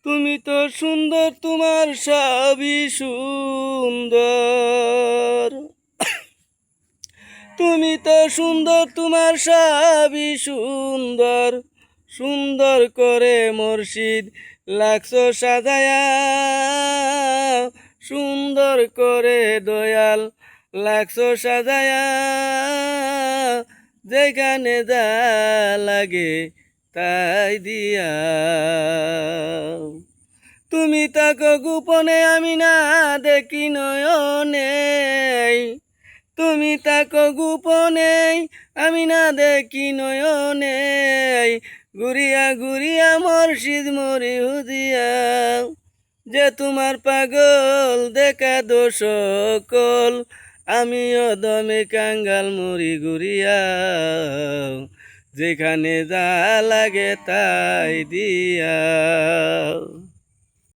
তুমি তো সুন্দর, তোমার সবই সুন্দর। তুমি তো সুন্দর, তোমার সবই সুন্দর। সুন্দর করে মুর্শিদ লাগছো সাজায়া, সুন্দর করে দয়াল লাগছো সাজায়া। যেখানে যা লাগে তাই দিয়া। তুমি তাকো গোপনে, আমি না দেখি নয়নে। তুমি তাকো গোপনে, আমি না দেখি নয়নে। ঘুরিয়া ঘুরিয়া মুর্শিদ মরি হুদিয়া। যে তোমার পাগল দেখা দোষ সকল, আমিও দমে কাঙ্গাল মরি ঘুরিয়া। যেখানে যা লাগে তাই দিয়া।